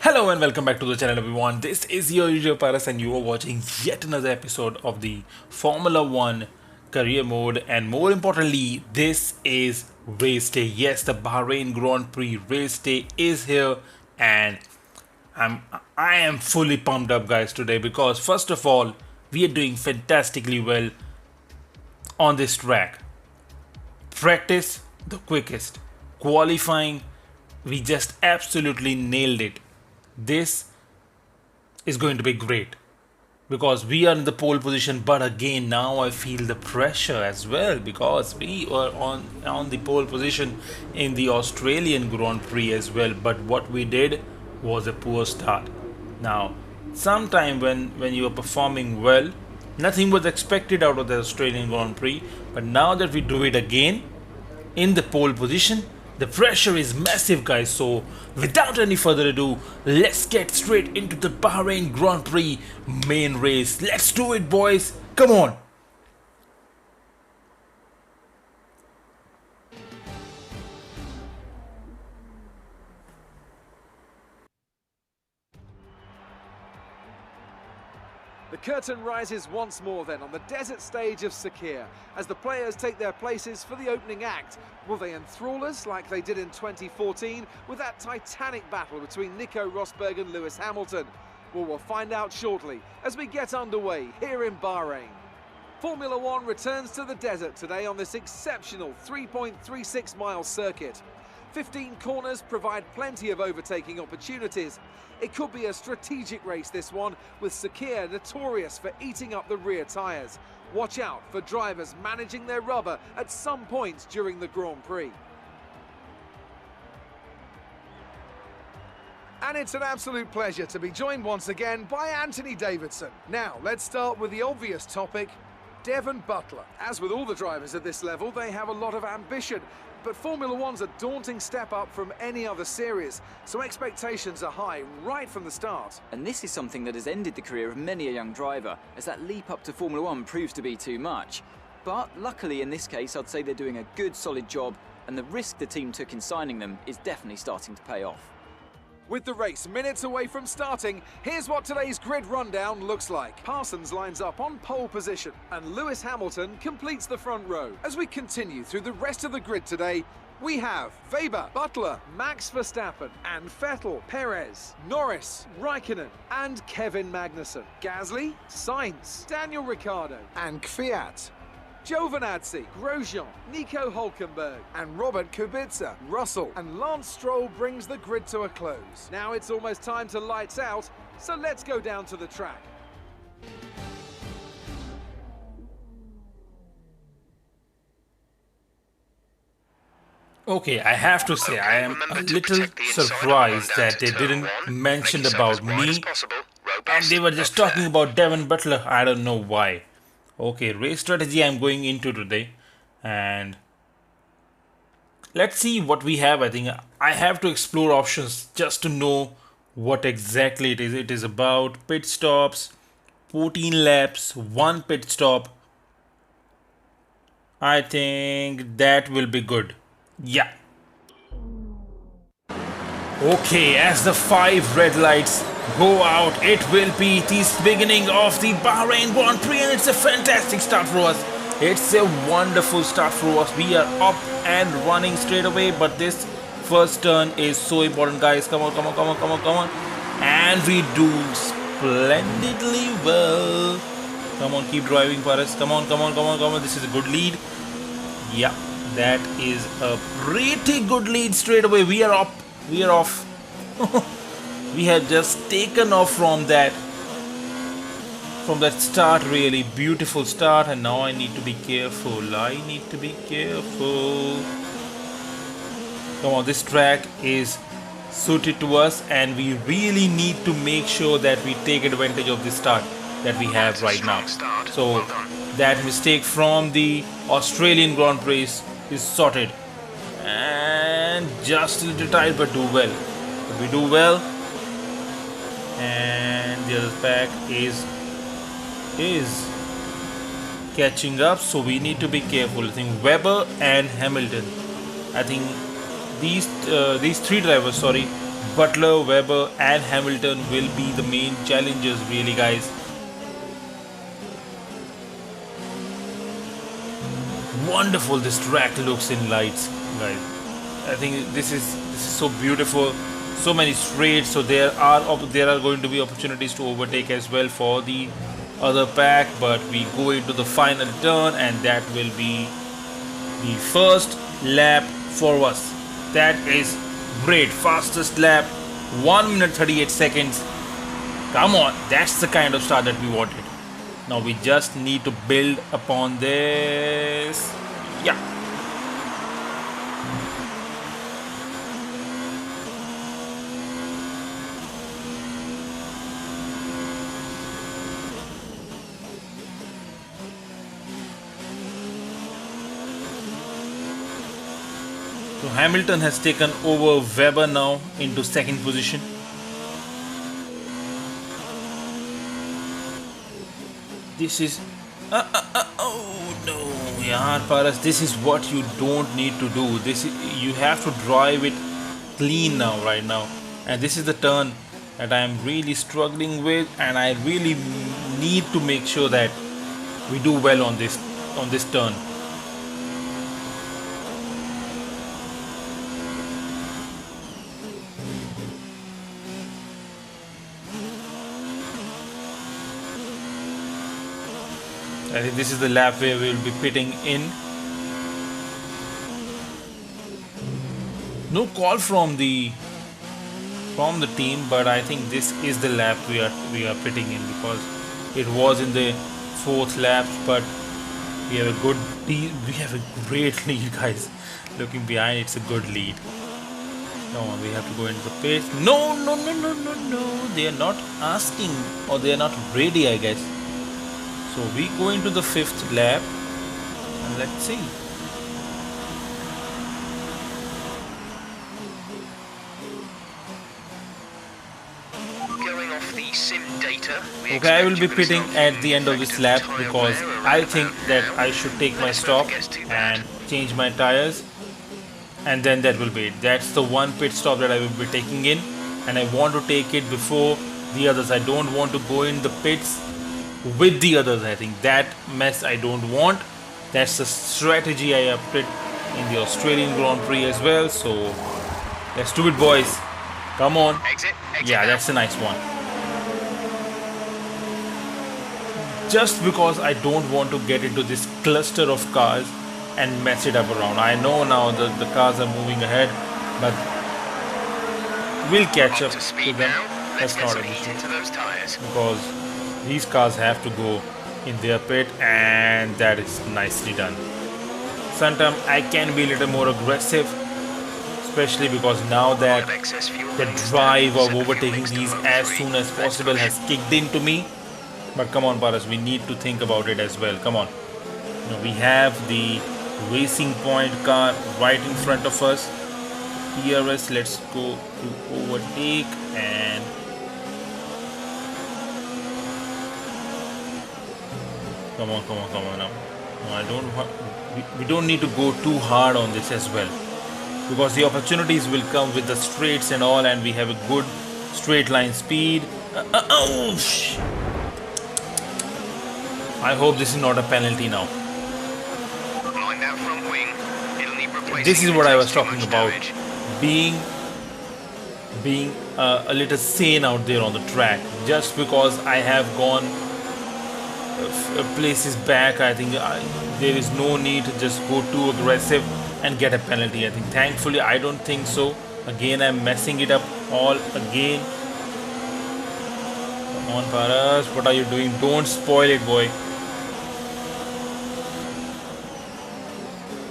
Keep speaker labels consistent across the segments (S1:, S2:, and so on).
S1: Hello and welcome back to the channel everyone. This is your usual Paras and you are watching yet another episode of the Formula 1 career mode, and more importantly this is race day. Yes, the Bahrain Grand Prix race day is here, and I am fully pumped up guys today because first of all we are doing fantastically well on this track. Practice the quickest. Qualifying, we just absolutely nailed it. This is going to be great because we are in the pole position, but again now I feel the pressure as well because we were on the pole position in the Australian Grand Prix as well, but what we did was a poor start. Now sometime when you are performing well, nothing was expected out of the Australian Grand Prix, but now that we do it again in the pole position, the pressure is massive guys. So without any further ado, let's get straight into the Bahrain Grand Prix main race. Let's do it boys, come on.
S2: The curtain rises once more then on the desert stage of Sakhir as the players take their places for the opening act. Will they enthrall us like they did in 2014 with that titanic battle between Nico Rosberg and Lewis Hamilton? Well, we'll find out shortly as we get underway here in Bahrain. Formula 1 returns to the desert today on this exceptional 3.36 mile circuit. 15 corners provide plenty of overtaking opportunities. It could be a strategic race, this one, with Sakhir notorious for eating up the rear tyres. Watch out for drivers managing their rubber at some point during the Grand Prix. And it's an absolute pleasure to be joined once again by Anthony Davidson. Now, let's start with the obvious topic, Devon Butler. As with all the drivers at this level, they have a lot of ambition. But Formula One's a daunting step up from any other series, so expectations are high right from the start.
S3: And this is something that has ended the career of many a young driver, as that leap up to Formula One proves to be too much. But luckily in this case, I'd say they're doing a good, solid job, and the risk the team took in signing them is definitely starting to pay off.
S2: With the race minutes away from starting, here's what today's grid rundown looks like. Parsons lines up on pole position, and Lewis Hamilton completes the front row. As we continue through the rest of the grid today, we have Weber, Butler, Max Verstappen, and Vettel, Perez, Norris, Raikkonen, and Kevin Magnussen. Gasly, Sainz, Daniel Ricciardo, and Kvyat. Giovinazzi, Grosjean, Nico Hülkenberg, and Robert Kubica. Russell and Lance Stroll brings the grid to a close. Now it's almost time to lights out, so let's go down to the track.
S1: Okay, I have to say I am a little surprised that they didn't mention about me and they were just talking about Devon Butler. I don't know why. Okay, race strategy I'm going into today, and let's see what we have. I think I have to explore options just to know what exactly it is. It is about pit stops, 14 laps, 1 pit stop. I think that will be good. Yeah. Okay, as the 5 red lights go out, it will be the beginning of the Bahrain Grand Prix, and it's a fantastic start for us. It's a wonderful start for us. We are up and running straight away, but this first turn is so important guys. Come on, come on, come on, come on, come on. And we do splendidly well. Come on, keep driving for us. Come on, come on, come on, come on. This is a good lead. Yeah, that is a pretty good lead straight away. We are up. We are off. We have just taken off from that start. Really beautiful start, and now I need to be careful. I need to be careful. Come on, this track is suited to us, and we really need to make sure that we take advantage of the start that we have right now. So that mistake from the Australian Grand Prix is sorted. And just a little tight, but do well. But we do well, and the other pack is catching up, so we need to be careful. I think Weber and Hamilton, I think these three drivers, sorry, Butler, Webber, and Hamilton will be the main challengers, really, guys. Wonderful this track looks in lights, guys. I think this is so beautiful. So many straights, so there are going to be opportunities to overtake as well for the other pack, but we go into the final turn, and that will be the first lap for us. That is great. Fastest lap, 1 minute 38 seconds. Come on, that's the kind of start that we wanted. Now we just need to build upon this. Yeah. So Hamilton has taken over Webber now into second position. This is oh no, yaar Paras, this is what you don't need to do. You have to drive it clean now, right now, and this is the turn that I am really struggling with, and I really need to make sure that we do well on this turn. I think this is the lap where we will be pitting in. No call from the team, but I think this is the lap we are pitting in, because it was in the fourth lap. But we have a great lead, guys. Looking behind, it's a good lead. No, we have to go into the pit. No. They are not asking, or they are not ready, I guess. So we go into the fifth lap, and let's see.
S4: Going off the sim data,
S1: Okay, I will be pitting at the end of this lap, because I think that I should take my stop and change my tires, and then that will be it. That's the one pit stop that I will be taking in, and I want to take it before the others. I don't want to go in the pits with the others. I think that mess I don't want. That's the strategy I opted in the Australian Grand Prix as well. So let's do it, boys. Come on.
S4: Exit
S1: Yeah,
S4: now.
S1: that's a nice one. Just because I don't want to get into this cluster of cars and mess it up around. I know now the cars are moving ahead, but we'll catch up
S4: To
S1: to
S4: speed
S1: them.
S4: now. Let's
S1: That's
S4: get
S1: not
S4: some
S1: an
S4: heat
S1: issue,
S4: into those tyres.
S1: because these cars have to go in their pit, and that is nicely done. Sometimes I can be a little more aggressive, especially because now that
S4: Of excess fuel
S1: the
S4: release
S1: drive
S4: there,
S1: of
S4: so
S1: overtaking
S4: fuel
S1: these
S4: mixed
S1: as
S4: to
S1: soon as
S4: Let's
S1: possible
S4: push.
S1: has kicked into me. But come on, Paras, we need to think about it as well. Come on. Now we have the Racing Point car right in front of us. PRS, let's go to overtake, and come on now. No, I don't want. We don't need to go too hard on this as well, because the opportunities will come with the straights and all, and we have a good straight line speed. I hope this is not a penalty now.
S4: Line that front wing. It'll need replacing
S1: This is
S4: if
S1: what
S4: it
S1: I
S4: takes
S1: was
S4: too
S1: talking
S4: much
S1: about.
S4: damage.
S1: Being a little sane out there on the track. Just because I have gone places back, I think there is no need to just go too aggressive and get a penalty. I think thankfully I don't think so. Again, I'm messing it up all again. Come on, Paras, what are you doing? Don't spoil it, boy.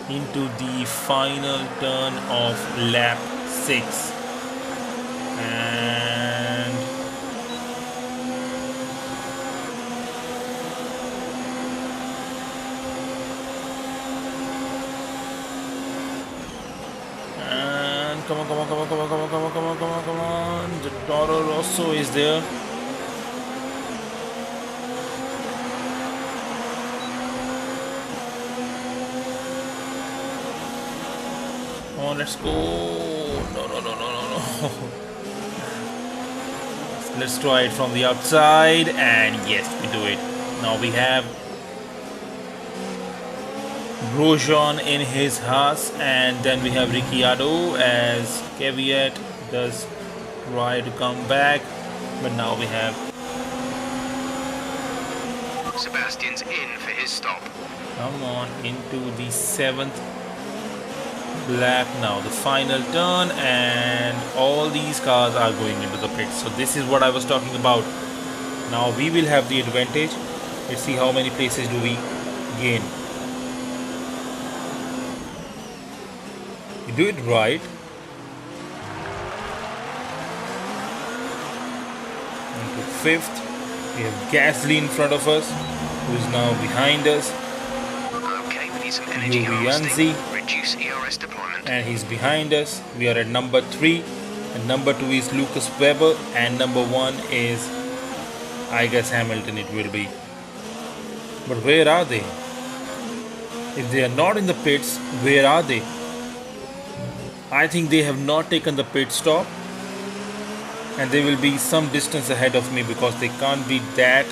S1: Into the final turn of lap 6, and come on. The Toro Rosso is there. Come on, let's go. No. Let's try it from the outside, and yes, we do it. Now we have Grosjean in his Haas, and then we have Ricciardo as Caveat does try to come back, but now we have
S4: Sebastian's in for his stop.
S1: come on into the 7th lap now, the final turn, and all these cars are going into the pits. So this is what I was talking about. Now we will have the advantage. Let's see how many places do we gain. You do it right. Into 5th. We have Gasly in front of us, who is now behind us.
S4: Okay, we need some energy
S1: Giovinazzi.
S4: harvesting. Reduce ERS deployment.
S1: And he's behind us. We are at number 3, and number 2 is Lucas Webber, and number 1 is, I guess, Hamilton it will be. But where are they? If they are not in the pits, where are they? I think they have not taken the pit stop, and they will be some distance ahead of me because they can't be that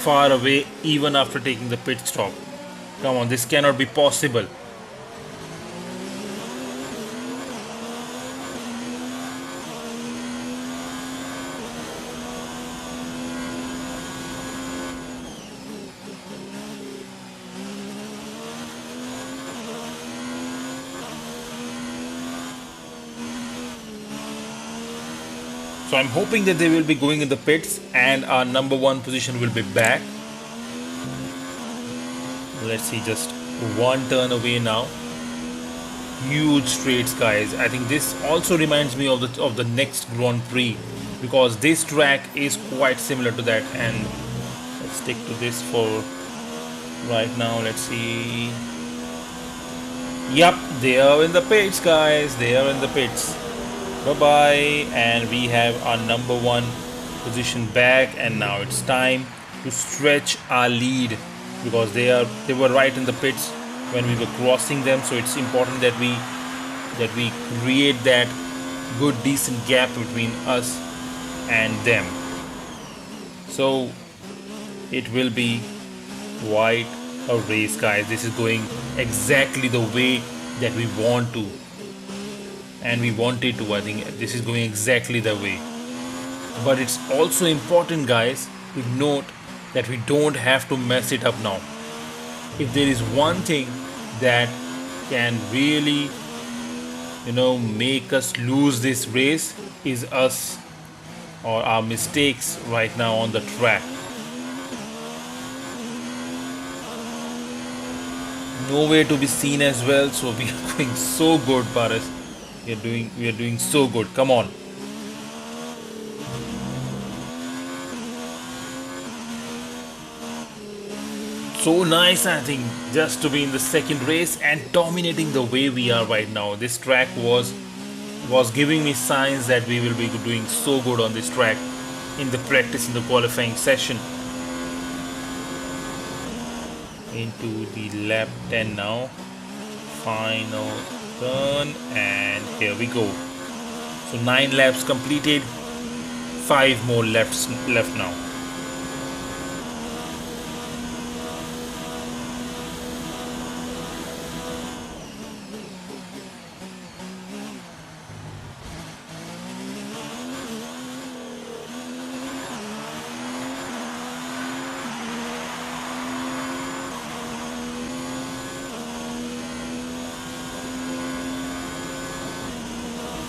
S1: far away even after taking the pit stop. Come on, this cannot be possible. So I'm hoping that they will be going in the pits and our number 1 position will be back. Let's see, just 1 turn away now. Huge straights, guys. I think this also reminds me of the next Grand Prix, because this track is quite similar to that. And let's stick to this for right now. Let's see. Yep, they are in the pits, guys. They are in the pits. Bye-bye. And we have our number 1 position back, and now it's time to stretch our lead, because they were right in the pits when we were crossing them. So it's important that we create that good decent gap between us and them. So it will be quite a race, guys. This is going exactly the way that we want to, and we wanted to. I think this is going exactly the way. But it's also important, guys, to note that we don't have to mess it up now. If there is one thing that can really, make us lose this race, is us or our mistakes right now on the track. Nowhere to be seen as well, so we are going so good, Paris. We are doing so good. Come on. So nice, I think, just to be in the second race and dominating the way we are right now. This track was giving me signs that we will be doing so good on this track in the practice, in the qualifying session. Into the lap 10 now. Final turn, and here we go. So 9 laps completed, 5 more left now.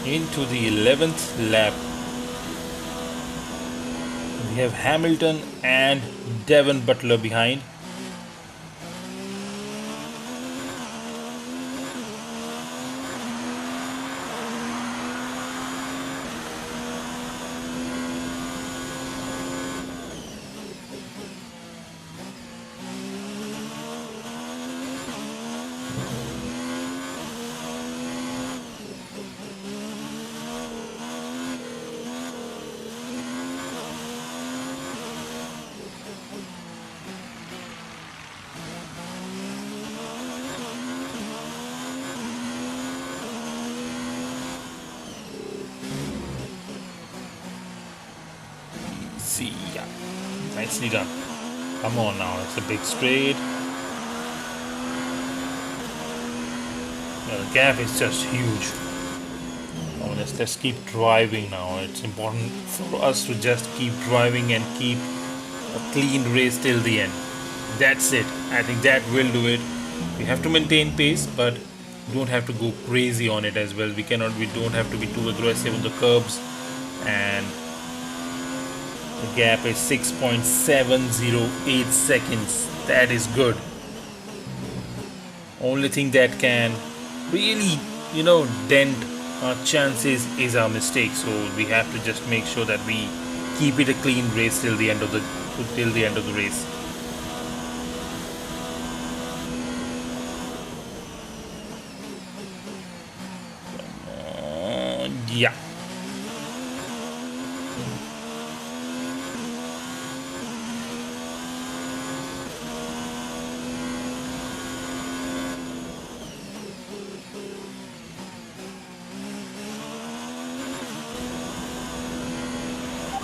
S1: Into the 11th lap, we have Hamilton and Devon Butler behind. See, yeah, nicely done. Come on now, it's a big straight. The gap is just huge. Oh, let's keep driving now. It's important for us to just keep driving and keep a clean race till the end. That's it. I think that will do it. We have to maintain pace, but don't have to go crazy on it as well. We don't have to be too aggressive on the curbs. And the gap is 6.708 seconds. That is good. Only thing that can really, dent our chances is our mistake. So we have to just make sure that we keep it a clean race till the end of the race. Yeah.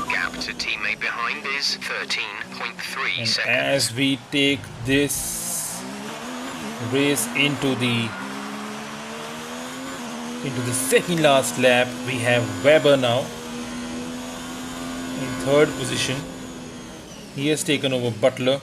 S4: Gap to teammate behind is 13.3
S1: And
S4: seconds.
S1: as we take this race into the second last lap, we have Weber now in third position. He has taken over Butler.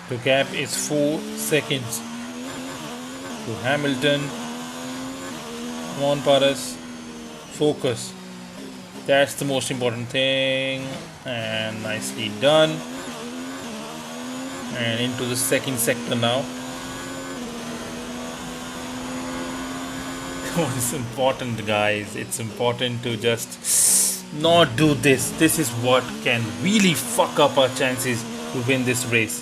S1: The gap is 4 seconds to Hamilton. Come on, Paris. Focus. That's the most important thing. And nicely done. And into the second sector now. It's important, guys. It's important to just not do this. This is what can really fuck up our chances to win this race.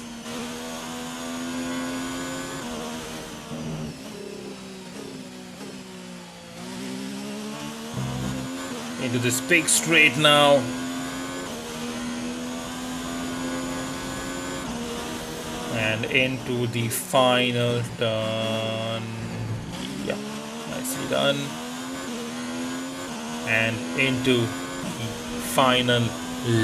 S1: Into this big straight now. And into the final turn. Yeah, nicely done. And into the final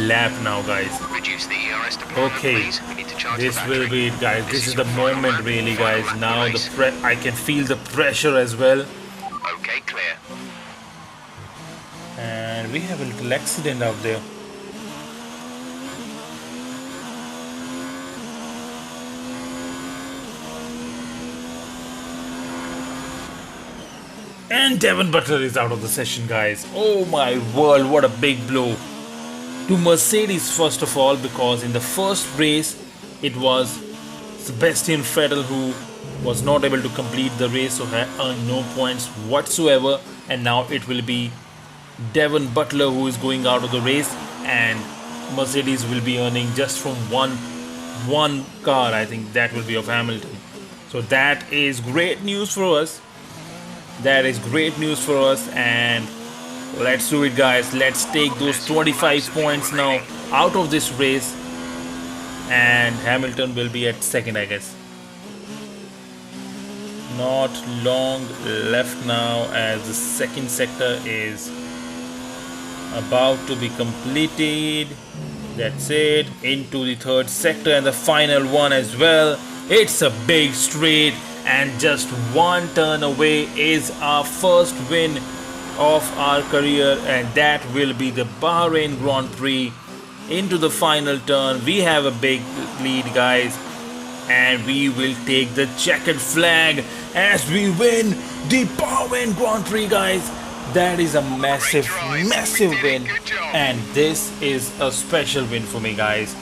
S1: lap now, guys.
S4: Reduce the ERS deployment,
S1: Okay,
S4: please. We need to charge
S1: this
S4: the
S1: will
S4: battery.
S1: be it, guys. This is
S4: your
S1: the
S4: final
S1: moment,
S4: lap,
S1: really,
S4: final
S1: guys.
S4: lap of
S1: Now
S4: race.
S1: I can feel the pressure as well.
S4: Okay, clear.
S1: And we have a little accident out there. And Devon Butler is out of the session, guys. Oh my word, what a big blow to Mercedes, first of all, because in the first race it was Sebastian Vettel who was not able to complete the race, so had earned no points whatsoever. And now it will be Devon Butler who is going out of the race, and Mercedes will be earning just from one car. I think that will be of Hamilton. So that is great news for us. That is great news for us, and let's do it, guys. Let's take those 25 points now out of this race, and Hamilton will be at second, I guess. Not long left now, as the second sector is about to be completed. That's it. Into the third sector and the final one as well. It's a big straight, and just one turn away is our first win of our career, and that will be the Bahrain Grand Prix. Into the final turn, we have a big lead, guys, and we will take the checkered flag as we win the Bahrain Grand Prix, guys. That is a massive win, and this is a special win for me, guys.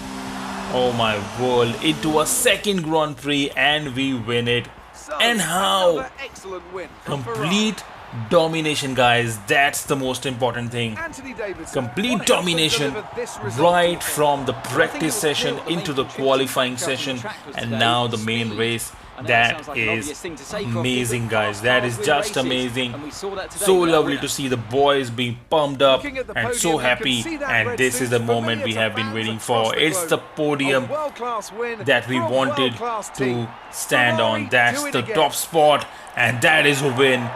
S1: Oh my world, into a second Grand Prix, and we win it.
S2: So,
S1: And how?
S2: another excellent win from
S1: Complete domination, guys. That's the most important thing.
S2: Ferrari. Anthony Davidson,
S1: Complete
S2: what helped them
S1: domination
S2: deliver this result
S1: right
S2: to the
S1: from the
S3: I think it
S1: practice
S3: was
S1: session
S3: clear that the
S1: into
S3: main
S1: the
S3: contributing
S1: qualifying
S3: factor on the
S1: session,
S3: track was
S1: and
S3: today
S1: now the main
S3: speed.
S1: race.
S3: I know it
S1: That
S3: sounds like an obvious
S1: is
S3: thing to say, Crofty,
S1: amazing,
S3: but
S1: guys.
S3: fast
S1: That
S3: cars
S1: is
S3: win
S1: just
S3: races,
S1: amazing.
S3: and we saw that today
S1: So
S3: with our
S1: lovely
S3: winner.
S1: to see the boys being pumped up
S2: Looking at the
S1: and
S2: podium,
S1: so
S2: you can
S1: happy.
S2: see that
S1: And
S2: red
S1: this is the
S2: suit
S1: moment
S2: familiar
S1: we
S2: to
S1: have been
S2: fans
S1: waiting
S2: across
S1: for.
S2: the
S1: It's
S2: globe.
S1: the
S2: A
S1: podium
S2: world-class win
S1: that we
S2: from a
S1: wanted
S2: world-class
S1: to
S2: team.
S1: stand
S2: Ferrari
S1: on. That's
S2: do it
S1: the
S2: again.
S1: top spot, and that is a win.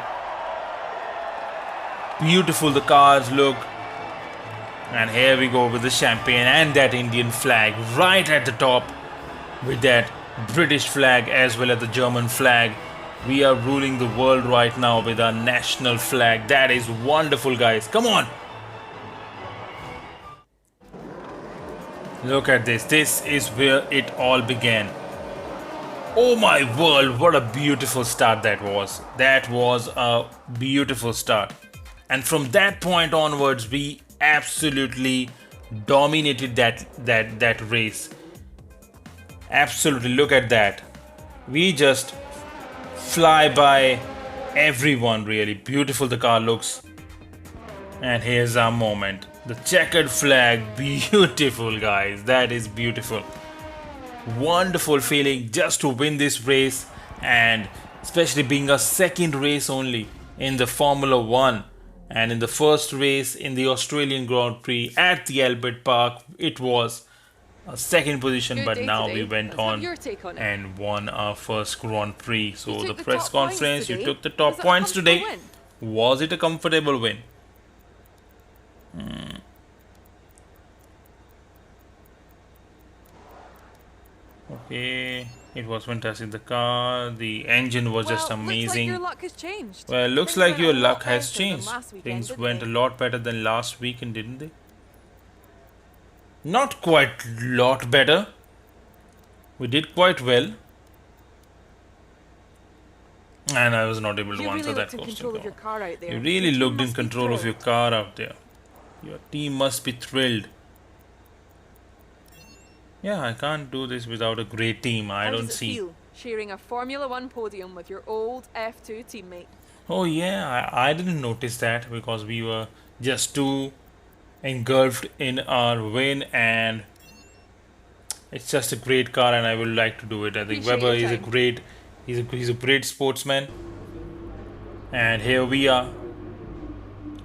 S1: Beautiful the cars look. And here we go with the champagne and that Indian flag right at the top with that British flag as well as the German flag. We are ruling the world right now with our national flag. That is wonderful, guys. Come on. Look at this. This is where it all began. Oh my world, what a beautiful start that was. That was a beautiful start. And from that point onwards, we absolutely dominated that race. Absolutely, look at that. We just fly by everyone, really. Beautiful the car looks. And here's our moment. The checkered flag, beautiful, guys. That is beautiful. Wonderful feeling just to win this race, and especially being a second race only in the Formula 1. And in the first race in the Australian Grand Prix at the Albert Park, it was a second position,
S5: Good
S1: but
S5: day
S1: now
S5: today.
S1: we went
S5: Let's have
S1: on
S5: your take on it.
S1: and won our first Grand Prix. So
S5: You
S1: the
S5: took the
S1: press
S5: top points
S1: conference, you
S5: today.
S1: took the top
S5: Was it a
S1: points
S5: comfortable
S1: today.
S5: win?
S1: Was it a comfortable win? Okay, it was fantastic. The car, the engine was just
S5: Well, looks like
S1: amazing.
S5: your luck has changed.
S1: Well, looks
S5: Things
S1: like
S5: went
S1: your
S5: a lot
S1: luck has
S5: better than
S1: changed.
S5: last weekend,
S1: Things
S5: didn't
S1: went a
S5: they?
S1: lot better than last weekend, didn't they? Not quite lot better. We did quite well. And I was not able to
S5: You
S1: answer
S5: really
S1: that
S5: looked in
S1: question.
S5: control of your car out there.
S1: You really
S5: Your team
S1: looked in
S5: must be
S1: control of your
S5: thrilled.
S1: car out there. Your team must be thrilled. Yeah, I can't do this without a great team. I
S5: How
S1: don't
S5: does it
S1: see.
S5: feel sharing a Formula 1 podium with your old F2 teammate?
S1: Oh yeah, I didn't notice that because we were just too engulfed in our win, and it's just a great car and I would like to do it. I think
S5: Appreciate
S1: Weber
S5: your
S1: is a
S5: time.
S1: great he's a great sportsman. And here we are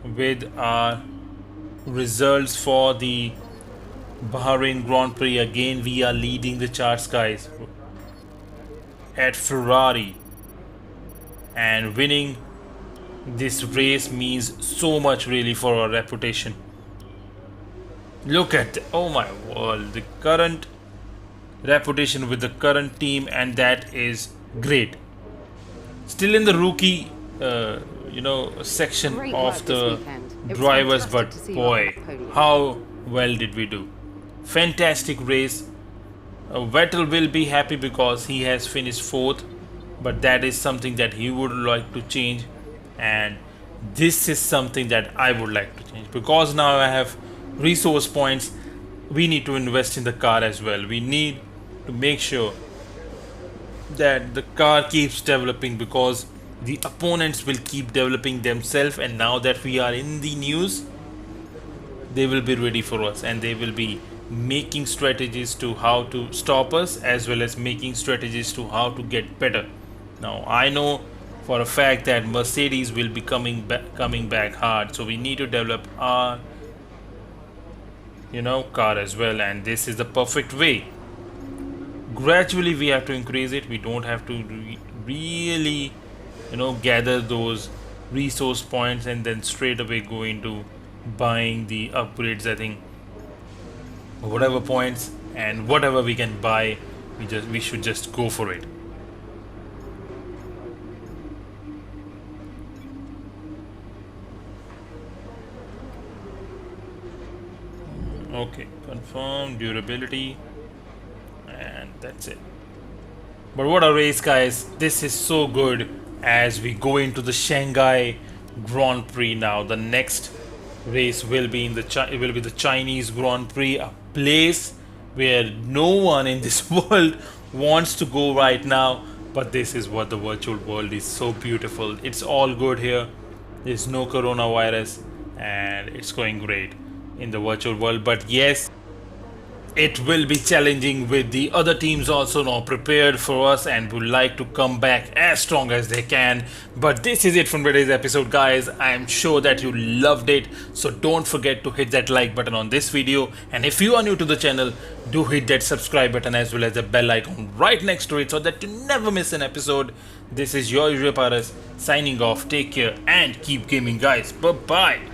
S1: with our results for the Bahrain Grand Prix. Again we are leading the charts, guys, at Ferrari, and winning this race means so much really for our reputation. Look at oh my word, the current reputation with the current team, and that is great. Still in the rookie section
S6: Great
S1: of
S6: work this
S1: the
S6: weekend. It was
S1: drivers,
S6: fantastic
S1: but
S6: to see you on
S1: boy,
S6: that podium.
S1: how well did we do. Fantastic race. Vettel will be happy because he has finished fourth, but that is something that he would like to change, and this is something that I would like to change because now I have resource points. We need to invest in the car as well. We need to make sure that the car keeps developing because the opponents will keep developing themselves, and now that we are in the news, they will be ready for us and they will be making strategies to how to stop us as well as making strategies to how to get better. Now I know for a fact that Mercedes will be coming back hard, so we need to develop our car as well, and this is the perfect way. Gradually we have to increase it. We don't have to really gather those resource points and then straight away go into buying the upgrades. I think whatever points and whatever we can buy, we should just go for it. Okay, confirm durability, and that's it. But what a race, guys. This is so good as we go into the Shanghai Grand Prix now. The next race will be in the Chinese Grand Prix, a place where no one in this world wants to go right now, but this is what the virtual world is. So beautiful. It's all good here. There's no coronavirus and it's going great in the virtual world. But yes, it will be challenging with the other teams also now prepared for us and would like to come back as strong as they can. But this is it from today's episode, guys. I am sure that you loved it, so don't forget to hit that like button on this video, and if you are new to the channel, do hit that subscribe button as well as the bell icon right next to it so that you never miss an episode. This is your usual Paras signing off. Take care and keep gaming, guys. Bye bye.